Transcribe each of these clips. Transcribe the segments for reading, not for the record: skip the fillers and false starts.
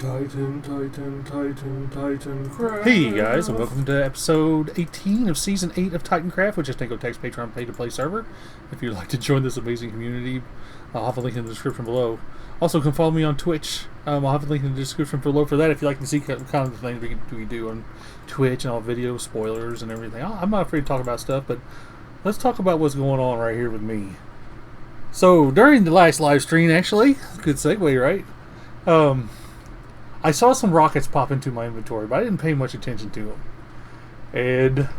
Titancraft. Hey guys, and welcome to episode 18 of season 8 of Titancraft, which is Tango Tech's Patreon pay-to-play server. If you'd like to join this amazing community, I'll have a link in the description below. Also, can follow me on Twitch. I'll have a link in the description below for that if you'd like to see kind of the things we do on Twitch and all video spoilers and everything. I'm not afraid to talk about stuff, but let's talk about what's going on right here with me. So, during the last live stream, actually, good segue, right? I saw some rockets pop into my inventory, but I didn't pay much attention to them. And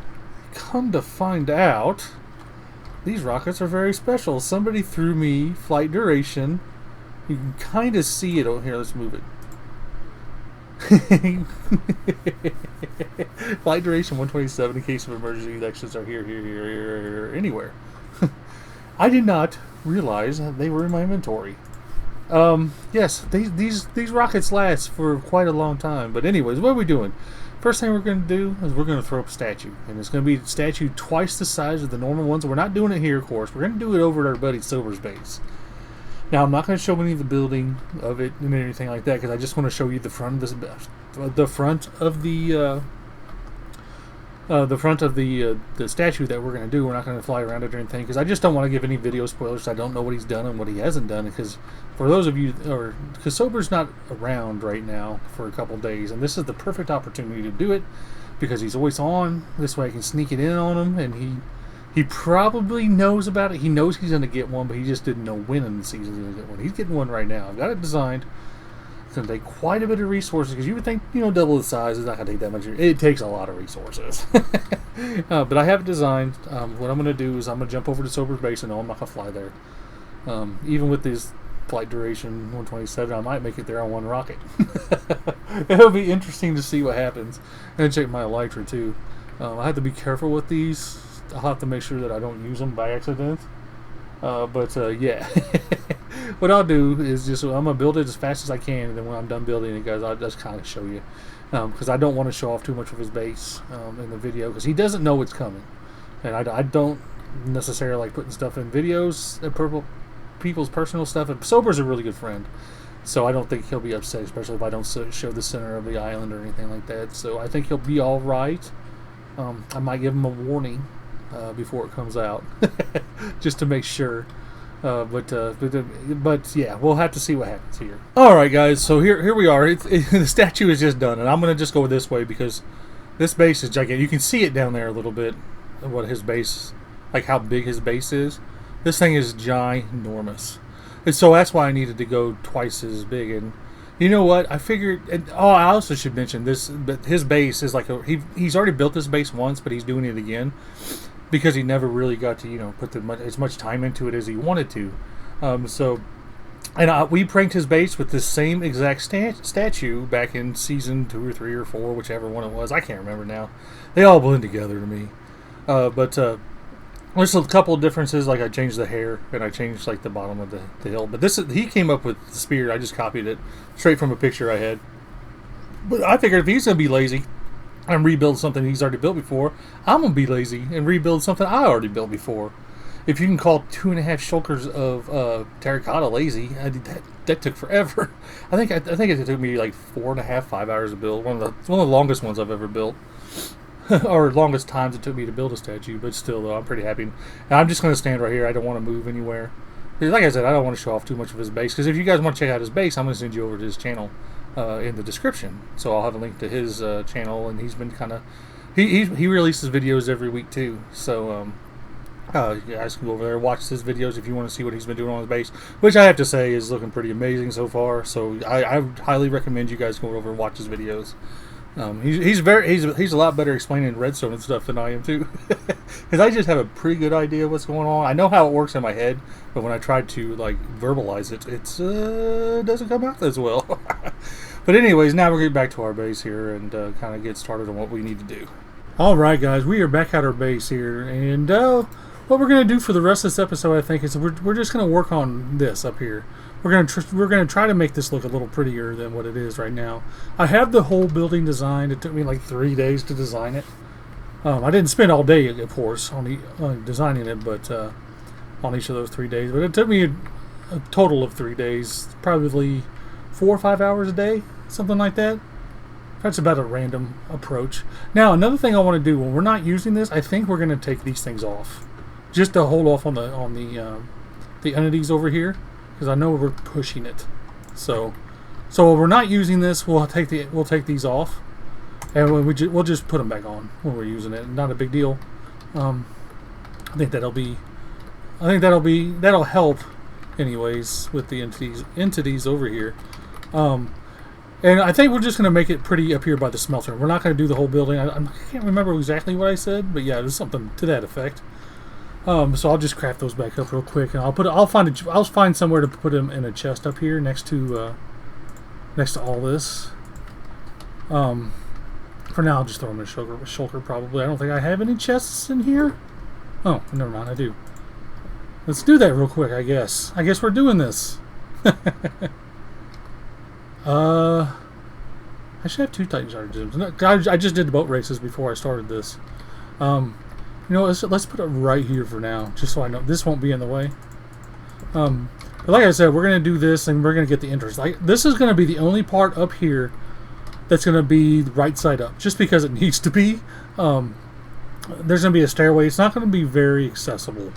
come to find out, these rockets are very special. Somebody threw me flight duration. You can kind of see it over here. Let's move it. Flight duration 127 in case of emergency. The exits are here, anywhere. I did not realize that they were in my inventory. Yes, these rockets last for quite a long time. But anyways, what are we doing? First thing we're going to do is we're going to throw up a statue. And it's going to be a statue twice the size of the normal ones. We're not doing it here, of course. We're going to do it over at our buddy Silver's base. Now, I'm not going to show any of the building of it and anything like that, because I just want to show you the front of the statue that we're going to do. We're not going to fly around it or anything, because I just don't want to give any video spoilers. I don't know what he's done and what he hasn't done, because for those of you, because Sober's not around right now for a couple days, and this is the perfect opportunity to do it, because he's always on. This way I can sneak it in on him, and he probably knows about it. He knows he's going to get one, but he just didn't know when in the season he's going to get one. He's getting one right now. I've got it designed. It's going to take quite a bit of resources, because you would think, double the size is not going to take that much. It takes a lot of resources. But I have it designed. What I'm going to do is I'm going to jump over to Sober's base, and no, I'm not going to fly there. Even with this flight duration 127, I might make it there on one rocket. It'll be interesting to see what happens. And check my elytra too. I have to be careful with these. I'll have to make sure that I don't use them by accident. Yeah. What I'll do is I'm going to build it as fast as I can, and then when I'm done building it, guys, I'll just kind of show you. Because I don't want to show off too much of his base in the video, because he doesn't know what's coming. And I don't necessarily like putting stuff in videos, people's personal stuff. And Sober's a really good friend, so I don't think he'll be upset, especially if I don't show the center of the island or anything like that. So I think he'll be all right. I might give him a warning before it comes out, just to make sure. But yeah, we'll have to see what happens here. All right, guys. So here we are. The statue is just done, and I'm gonna just go this way because this base is gigantic. You can see it down there a little bit. What his base, like how big his base is. This thing is ginormous, and so that's why I needed to go twice as big. And you know what? I figured. And, I also should mention this. But his base is like he's already built this base once, but he's doing it again, because he never really got to put as much time into it as he wanted to. We pranked his base with this same exact statue back in season 2 or 3 or 4, whichever one it was. I can't remember now. They all blend together to me. There's a couple of differences. Like I changed the hair and I changed like the bottom of the hill. But he came up with the spear. I just copied it straight from a picture I had. But I figured if he's gonna be lazy and rebuild something he's already built before, I'm gonna be lazy and rebuild something I already built before. If you can call 2.5 shulkers of terracotta lazy, that took forever. I think it took me like 4.5, 5 hours to build. One of the longest ones I've ever built, or longest times it took me to build a statue. But still, though, I'm pretty happy. And I'm just gonna stand right here. I don't want to move anywhere. Like I said, I don't want to show off too much of his base, because if you guys want to check out his base, I'm gonna send you over to his channel. In the description, so I'll have a link to his channel, and he's been kind of he releases videos every week too. So you guys can go over there and watch his videos if you want to see what he's been doing on his base, which I have to say is looking pretty amazing so far. So I highly recommend you guys go over and watch his videos. He's a lot better explaining redstone and stuff than I am too, because I just have a pretty good idea of what's going on. I know how it works in my head, but when I try to like verbalize it, it doesn't come out as well. But anyways, now we're getting back to our base here and kind of get started on what we need to do. All right, guys, we are back at our base here, and what we're going to do for the rest of this episode, I think, is we're just going to work on this up here. We're going to try to make this look a little prettier than what it is right now. I have the whole building designed. It took me like 3 days to design it. I didn't spend all day, of course, on designing it, but on each of those 3 days. But it took me a total of 3 days, probably 4 or 5 hours a day, something like that. That's about a random approach. Now, another thing I want to do when we're not using this, I think we're going to take these things off, just to hold off on the entities over here, because I know we're pushing it. So when we're not using this, we'll take these off, and we'll just put them back on when we're using it. Not a big deal. I think that'll help, anyways, with the entities over here. And I think we're just going to make it pretty up here by the smelter. We're not going to do the whole building. I can't remember exactly what I said, but yeah, it was something to that effect. So I'll just craft those back up real quick, and I'll find somewhere to put them in a chest up here next to all this. For now, I'll just throw them in a shulker probably. I don't think I have any chests in here. Oh, never mind, I do. Let's do that real quick, I guess. I guess we're doing this. I should have 2 Titancraft gems. No, I just did the boat races before I started this. You know, let's put it right here for now, just so I know this won't be in the way. But like I said, we're going to do this, and we're going to get the entrance. Like, this is going to be the only part up here that's going to be the right side up, just because it needs to be. There's going to be a stairway. It's not going to be very accessible.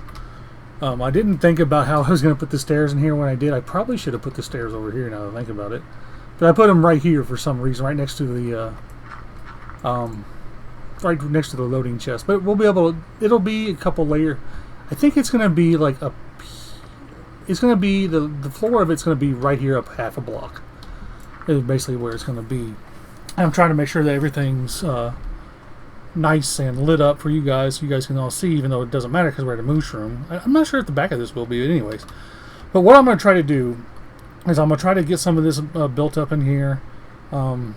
I didn't think about how I was going to put the stairs in here when I did. I probably should have put the stairs over here now that I think about it. But I put them right here for some reason, right next to the loading chest. But we'll be able to, it'll be a couple layer. I think it's going to be like it's going to be, the floor of it's going to be right here up half a block. Is basically where it's going to be. I'm trying to make sure that everything's nice and lit up for you guys, so you guys can all see, even though it doesn't matter because we're at a moose room. I'm not sure if the back of this will be, but anyways. But what I'm going to try to do is I'm going to try to get some of this built up in here. I'm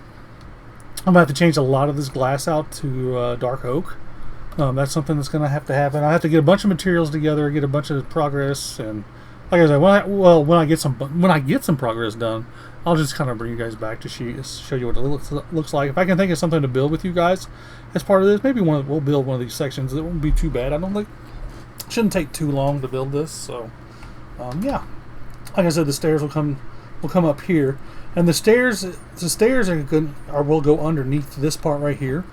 going to have to change a lot of this glass out to dark oak. That's something that's going to happen. I have to get a bunch of materials together, get a bunch of progress, and like I said, when I get some progress done, I'll just kind of bring you guys back to show you what it looks like. If I can think of something to build with you guys as part of this, maybe we'll build one of these sections. It won't be too bad. I don't think it shouldn't take too long to build this. So yeah, like I said, the stairs will come up here, and the stairs will go underneath this part right here.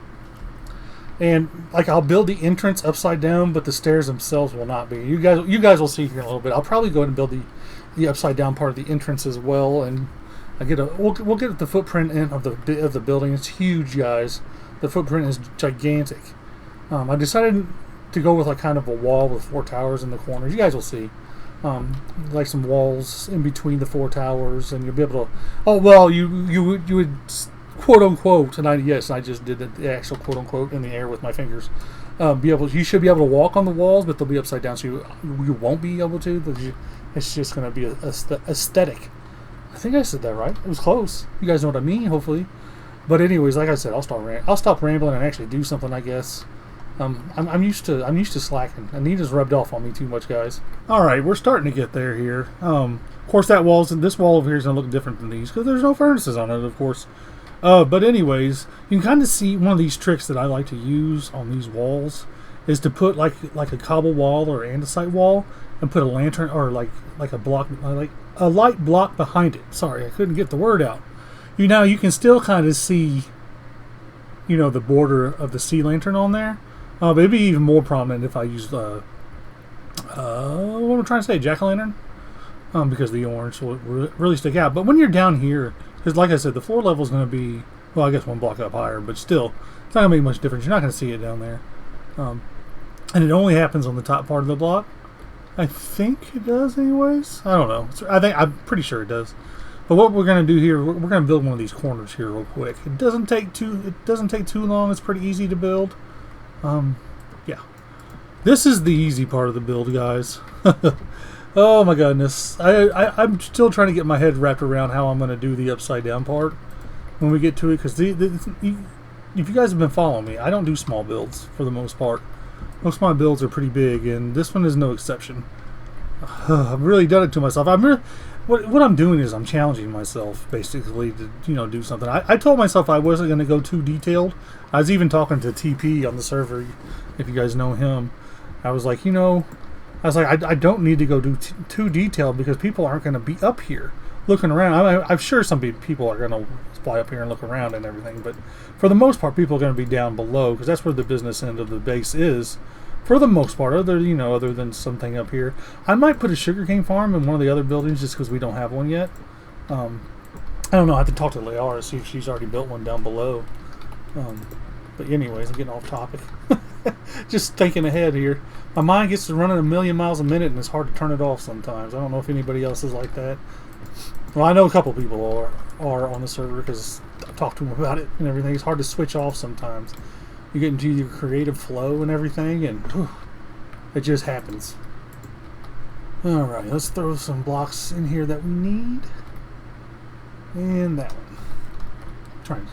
And like, I'll build the entrance upside down, but the stairs themselves will not be. You guys will see here in a little bit. I'll probably go ahead and build the upside down part of the entrance as well, and we'll get the footprint of the building. It's huge, guys. The footprint is gigantic. I decided to go with like kind of a wall with 4 towers in the corners. You guys will see, like some walls in between the 4 towers, and you'll be able to. Oh well, you would. Quote unquote, and I just did the actual quote unquote in the air with my fingers. You should be able to walk on the walls, but they'll be upside down, so you won't be able to. It's just going to be aesthetic. I think I said that right. It was close. You guys know what I mean, hopefully. But anyways, like I said, I'll stop rambling and actually do something, I guess. I'm used to slacking. Anita's rubbed off on me too much, guys. All right, we're starting to get there here. Of course, this wall over here is going to look different than these because there's no furnaces on it, of course. But anyways, you can kind of see one of these tricks that I like to use on these walls is to put like a cobble wall or andesite wall and put a lantern or like a block, like a light block behind it. Sorry, I couldn't get the word out. You can still kind of see, the border of the sea lantern on there. But it'd be even more prominent if I used what am I trying to say, jack-o'-lantern, because the orange will really stick out. But when you're down here, because like I said, the floor level is going to be, well, I guess 1 block up higher, but still, it's not going to make much difference. You're not going to see it down there. And it only happens on the top part of the block. I think it does anyways. I don't know. I'm pretty sure it does. But what we're going to do here, we're going to build one of these corners here real quick. It doesn't take too long. It's pretty easy to build. Yeah. This is the easy part of the build, guys. Oh my goodness. I'm still trying to get my head wrapped around how I'm going to do the upside down part when we get to it, because if you guys have been following me, I don't do small builds for the most part. Most of my builds are pretty big, and this one is no exception. I've really done it to myself. What I'm doing is I'm challenging myself basically to do something. I told myself I wasn't going to go too detailed. I was even talking to TP on the server, if you guys know him. I was like, I don't need to go too detailed because people aren't going to be up here. looking around. I'm sure some people are going to fly up here and look around and everything, but for the most part, people are going to be down below because that's where the business end of the base is. For the most part, other than something up here, I might put a sugarcane farm in one of the other buildings just because we don't have one yet. I don't know. I have to talk to Leora, see if she's already built one down below. But anyways, I'm getting off topic. Just thinking ahead here. My mind gets to running a million miles a minute, and it's hard to turn it off sometimes. I don't know if anybody else is like that. Well, I know a couple people are on the server because I've talked to them about it and everything. It's hard to switch off sometimes. You get into your creative flow and everything, and it just happens. Alright, let's throw some blocks in here that we need. And that one. I'm trying to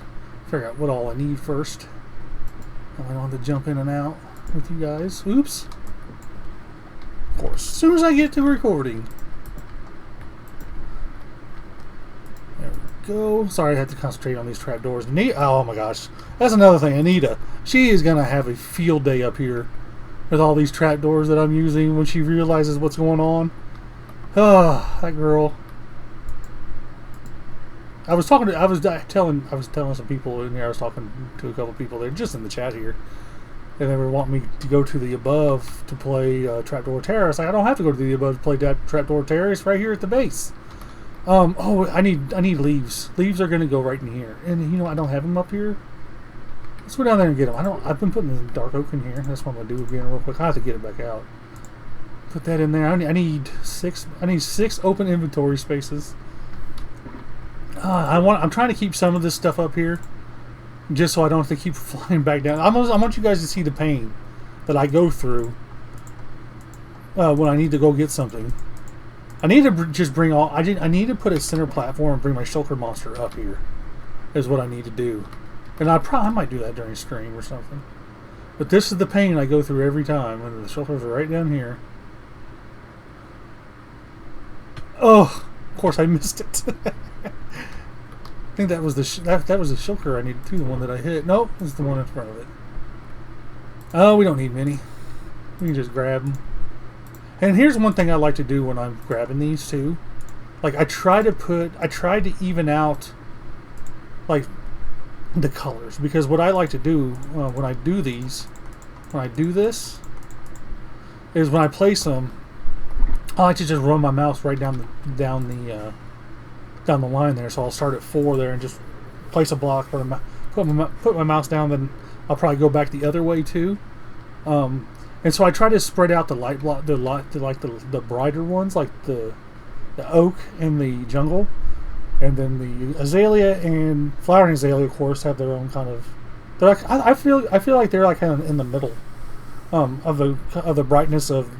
figure out what all I need first. I don't have to jump in and out with you guys. Oops. Of course, as soon as I get to recording. There we go. Sorry, I had to concentrate on these trapdoors. Oh my gosh. That's another thing. Anita, she is going to have a field day up here with all these trapdoors that I'm using when she realizes what's going on. Ah, that girl. I was telling some people in there. I was talking to a couple people there, just in the chat here, and they were wanting me to go to the above to play Trapdoor Terrace. I don't have to go to the above to play Trapdoor Terrace right here at the base. Oh, I need leaves. Leaves are going to go right in here, and I don't have them up here. Let's go down there and get them. I've been putting the dark oak in here. That's what I'm going to do again real quick. I have to get it back out. Put that in there. I need 6 open inventory spaces. I'm trying to keep some of this stuff up here, just so I don't have to keep flying back down. I want you guys to see the pain that I go through when I need to go get something. I need to just bring all. I need to put a center platform and bring my shulker monster up here. Is what I need to do, and I might do that during stream or something. But this is the pain I go through every time when the shulkers are right down here. Oh, of course I missed it. I think that was the that was the shulker I needed too, the one that I hit. Nope, it's the one in front of it. Oh, we don't need many. We can just grab them. And here's one thing I like to do when I'm grabbing these too. Like I try to even out like the colors, because what I like to do when I do this, is when I place them, I like to just run my mouse right down the line there. So I'll start at 4 there and just place a block, put my mouse down, then I'll probably go back the other way too. And so I try to spread out the light block, the brighter ones, like the oak and the jungle, and then the azalea and flowering azalea, of course, have their own kind of. I feel like they're like kind of in the middle of the brightness of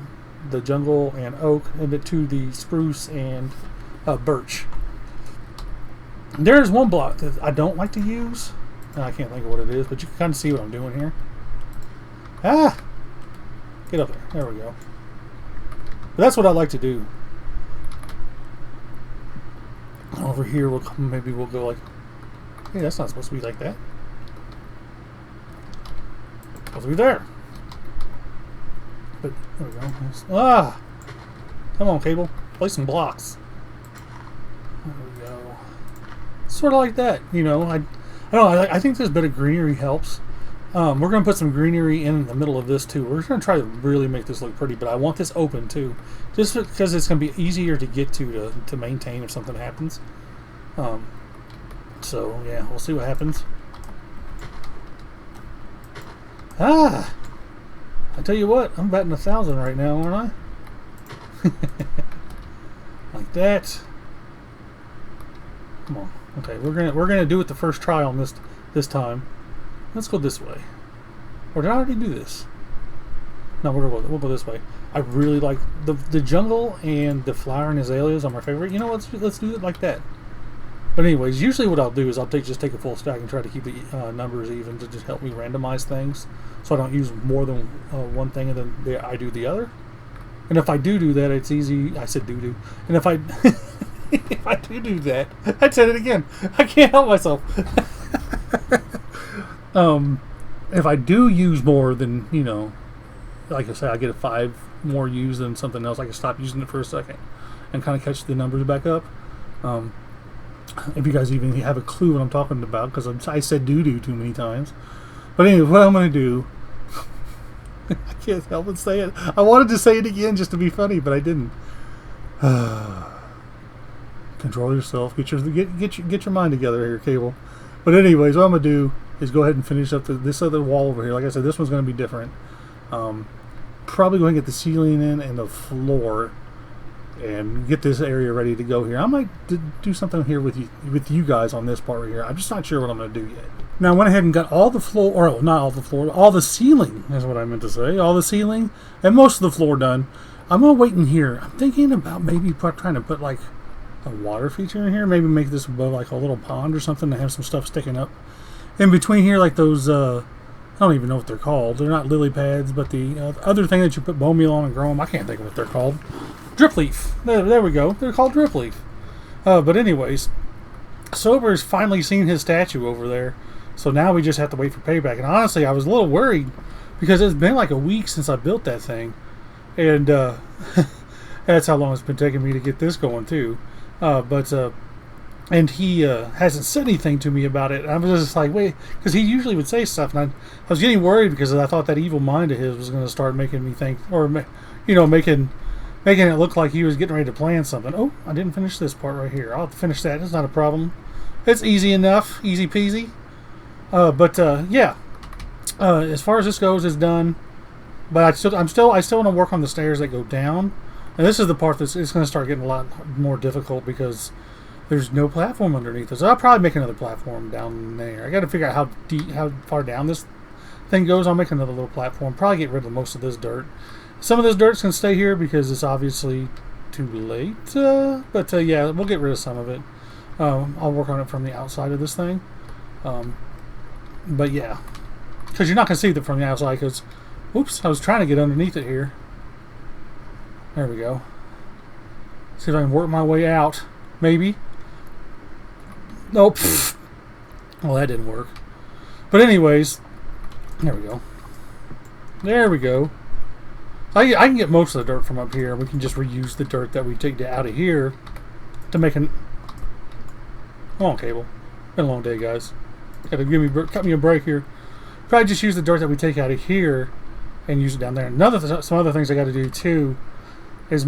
the jungle and oak, and to the spruce and birch. There's one block that I don't like to use, and I can't think of what it is, but you can kind of see what I'm doing here. Ah! Get up there. There we go. But that's what I like to do. Over here, maybe we'll go like... Hey, that's not supposed to be like that. It's supposed to be there. But, there we go. Ah! Come on, Caable. Play some blocks. There we go. Sort of like that, I don't know. I think this bit of greenery helps. We're going to put some greenery in the middle of this too. We're going to try to really make this look pretty, but I want this open too, just because it's going to be easier to get to maintain if something happens. So yeah, we'll see what happens. I tell you what, I'm batting 1,000 right now, aren't I? Like that. Come on. Okay, we're gonna do it the first try on this time. Let's go this way. Or did I already do this? No, we'll go this way. I really like the jungle and the flowering azaleas are my favorite. Let's do it like that. But anyways, usually what I'll do is I'll just take a full stack and try to keep the numbers even to just help me randomize things, so I don't use more than one thing and then I do the other. And if I do that, it's easy. I said do. And if I if I do that, I said it again. I can't help myself. If I do use more than, like I say, I get a 5 more use than something else, I can stop using it for a second and kind of catch the numbers back up. If you guys even have a clue what I'm talking about, because I said doo-doo too many times. But anyway, what I'm going to do, I can't help but say it. I wanted to say it again just to be funny, but I didn't. Control yourself. Get your mind together here, Caable. But anyways, what I'm going to do is go ahead and finish up this other wall over here. Like I said, this one's going to be different. Probably going to get the ceiling in and the floor and get this area ready to go here. I might do something here with you guys on this part right here. I'm just not sure what I'm going to do yet. Now, I went ahead and got all the floor, or not all the floor, all the ceiling is what I meant to say. All the ceiling and most of the floor done. I'm going to wait in here. I'm thinking about maybe trying to put like a water feature in here. Maybe make this above like a little pond or something to have some stuff sticking up. In between here, like those, I don't even know what they're called. They're not lily pads, but the other thing that you put bone meal on and grow them, I can't think of what they're called. Drip leaf. There we go. They're called drip leaf. But anyways, Sober's finally seen his statue over there. So now we just have to wait for payback. And honestly, I was a little worried because it's been like a week since I built that thing. And that's how long it's been taking me to get this going too. And he hasn't said anything to me about it. I was just like, wait, because he usually would say stuff. And I was getting worried because I thought that evil mind of his was going to start making me think, or, making it look like he was getting ready to plan something. Oh, I didn't finish this part right here. I'll have to finish that. It's not a problem. It's easy enough. Easy peasy. Yeah. As far as this goes, it's done. But I still want to work on the stairs that go down. And this is the part it's going to start getting a lot more difficult because there's no platform underneath us. I'll probably make another platform down there. I got to figure out how far down this thing goes. I'll make another little platform. Probably get rid of most of this dirt. Some of this dirt's going to stay here because it's obviously too late. Yeah, we'll get rid of some of it. I'll work on it from the outside of this thing. But yeah, because you're not going to see it from the outside because, oops, I was trying to get underneath it here. There we go. See if I can work my way out. Maybe. Nope. Well, that didn't work. But anyways, there we go. There we go. I can get most of the dirt from up here. We can just reuse the dirt that we take out of here to make an... Come on, Caable. Been a long day, guys. Gotta cut me a break here. Probably just use the dirt that we take out of here and use it down there. Some other things I got to do too is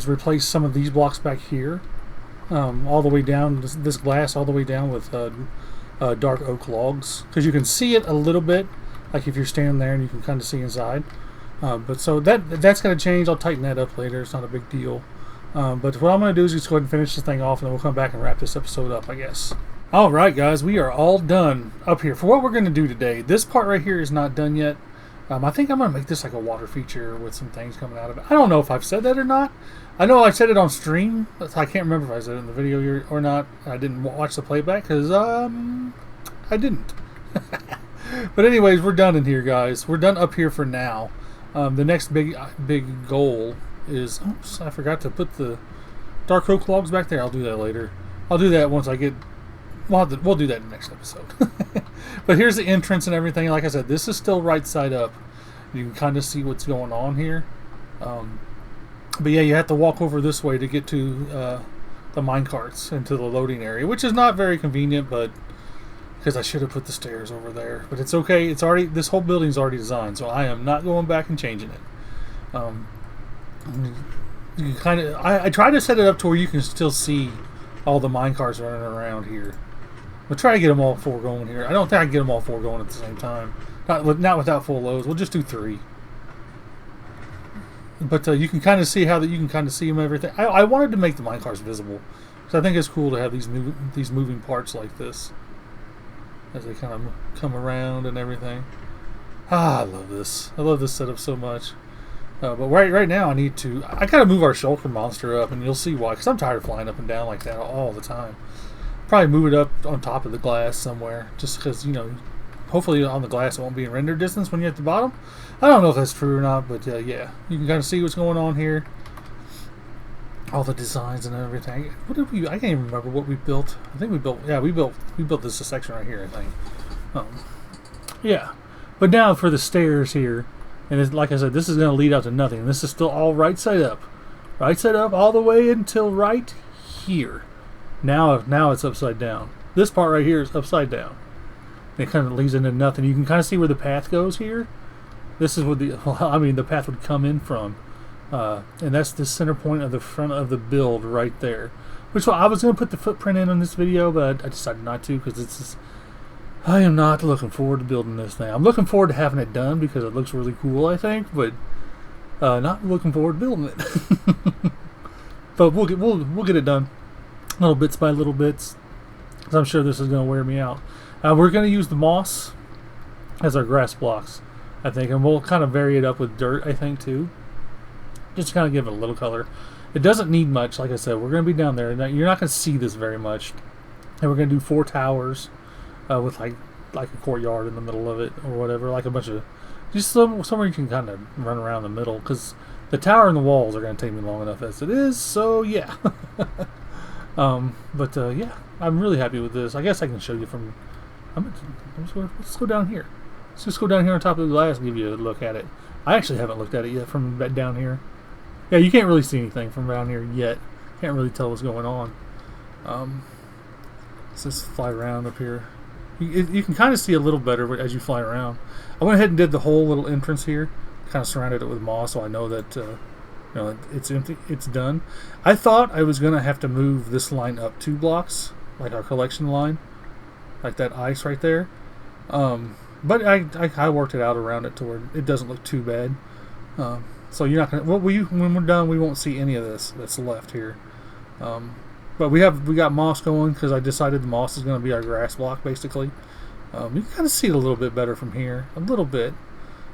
replace some of these blocks back here, all the way down. This glass all the way down with dark oak logs, because you can see it a little bit, like if you're standing there and you can kind of see inside. But so that's going to change. I'll tighten that up later. It's not a big deal. But what I'm going to do is just go ahead and finish this thing off, and then we'll come back and wrap this episode up, I guess. All right, guys, we are all done up here for what we're going to do today. This part right here is not done yet. I think I'm going to make this like a water feature with some things coming out of it. I don't know if I've said that or not. I know I said it on stream, but I can't remember if I said it in the video or not. I didn't watch the playback because I didn't. But anyways, we're done in here, guys. We're done up here for now. The next big goal is... Oops, I forgot to put the dark oak logs back there. I'll do that later. I'll do that once I get... We'll do that in the next episode. But here's the entrance and everything. Like I said, this is still right side up. You can kind of see what's going on here. But yeah, you have to walk over this way to get to the minecarts into the loading area, which is not very convenient, but because I should have put the stairs over there. But it's okay. It's already, this whole building's already designed, so I am not going back and changing it. You kind of, I try to set it up to where you can still see all the minecarts running around here. We'll try to get them all four going here. I don't think I can get them all four going at the same time. Not without full loads. We'll just do 3. But you can kind of see how that you can kind of see them everything. I wanted to make the minecarts visible because I think it's cool to have these moving parts like this as they kind of come around and everything. I love this. I love this setup so much. But right now I gotta move our shulker monster up, and you'll see why. Because I'm tired of flying up and down like that all the time. Probably move it up on top of the glass somewhere, just because, hopefully on the glass it won't be in render distance when you're at the bottom. I don't know if that's true or not, but yeah, you can kind of see what's going on here. All the designs and everything. What did we? I can't even remember what we built. I think we built this section right here, I think. Yeah, but now for the stairs here, and like I said, this is going to lead out to nothing. This is still all right side up all the way until right here. Now it's upside down. This part right here is upside down. It kind of leads into nothing. You can kind of see where the path goes here. This is where the path would come in from. And that's the center point of the front of the build right there. Which I was going to put the footprint in on this video, but I decided not to because I am not looking forward to building this thing. I'm looking forward to having it done because it looks really cool, I think, but not looking forward to building it. But we'll get it done, little bits by little bits. Because I'm sure this is going to wear me out. We're going to use the moss as our grass blocks, I think, and we'll kind of vary it up with dirt, I think, too. Just to kind of give it a little color. It doesn't need much, like I said. We're going to be down there. You're not going to see this very much. And we're going to do 4 towers with like a courtyard in the middle of it or whatever, like a bunch of just somewhere you can kind of run around the middle, because the tower and the walls are going to take me long enough as it is. So yeah. Yeah, I'm really happy with this. I guess I can show you from. Let's go down here. Let's just go down here on top of the glass and give you a look at it. I actually haven't looked at it yet from down here. Yeah, you can't really see anything from down here yet. Can't really tell what's going on. Let's just fly around up here. You can kind of see a little better as you fly around. I went ahead and did the whole little entrance here. Kind of surrounded it with moss, so I know that it's empty. It's done. I thought I was gonna have to move this line up 2 blocks, like our collection line, like that ice right there. But I worked it out around it to where it doesn't look too bad. So you're not gonna. When we're done, we won't see any of this that's left here. But we got moss going because I decided the moss is going to be our grass block basically. You can kind of see it a little bit better from here, a little bit.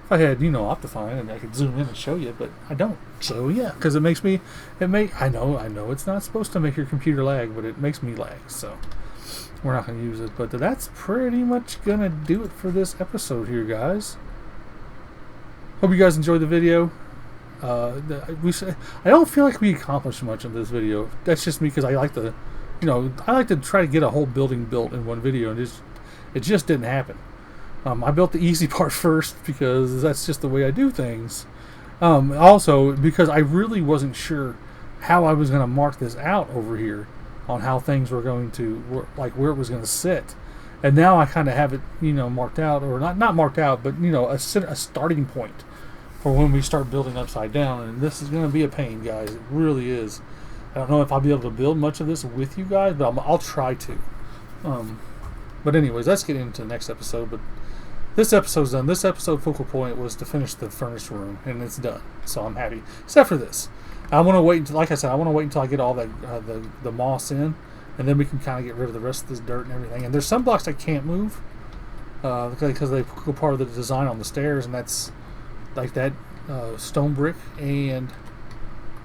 If I had Optifine and I could zoom in and show you, but I don't. So yeah, because I know it's not supposed to make your computer lag, but it makes me lag. So we're not going to use it. But that's pretty much going to do it for this episode here, guys. Hope you guys enjoyed the video. I don't feel like we accomplished much in this video. That's just me because I like to, I like to try to get a whole building built in one video, and it just didn't happen. I built the easy part first because that's just the way I do things. Also, because I really wasn't sure how I was going to mark this out over here on how things were going to, like where it was going to sit. And now I kind of have it, marked out, or not marked out, but, a starting point for when we start building upside down. And this is going to be a pain, guys. It really is. I don't know if I'll be able to build much of this with you guys, but I'll try to. But anyways, let's get into the next episode. But this episode's done. This episode focal point was to finish the furnace room, and it's done. So I'm happy. Except for this. I want to wait until, like I said, until I get all that the moss in, and then we can kind of get rid of the rest of this dirt and everything. And there's some blocks I can't move because they go part of the design on the stairs, and that's like that stone brick and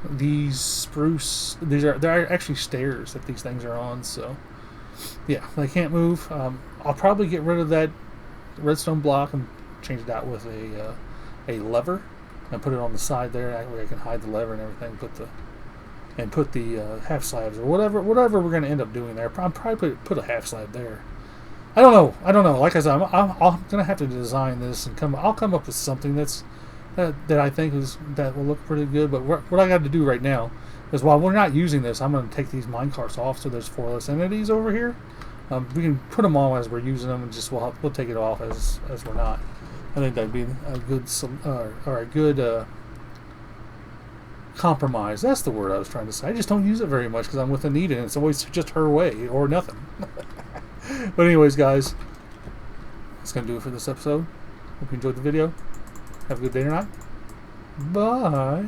these spruce. They're actually stairs that these things are on. So yeah, they can't move. I'll probably get rid of that redstone block and change it out with a lever and put it on the side there. That way I can hide the lever and everything. Put the half slabs or whatever we're going to end up doing there. I'll probably put a half slab there. I don't know. Like I said, I'm going to have to design this and I'll come up with something that I think that will look pretty good. But what I got to do right now is, while we're not using this, I'm going to take these mine carts off. So there's 4 less entities over here. We can put them on as we're using them, and just we'll take it off as we're not. I think that'd be a good compromise. That's the word I was trying to say. I just don't use it very much because I'm with Anita, and it's always just her way or nothing. But anyways, guys, that's gonna do it for this episode. Hope you enjoyed the video. Have a good day tonight. Bye.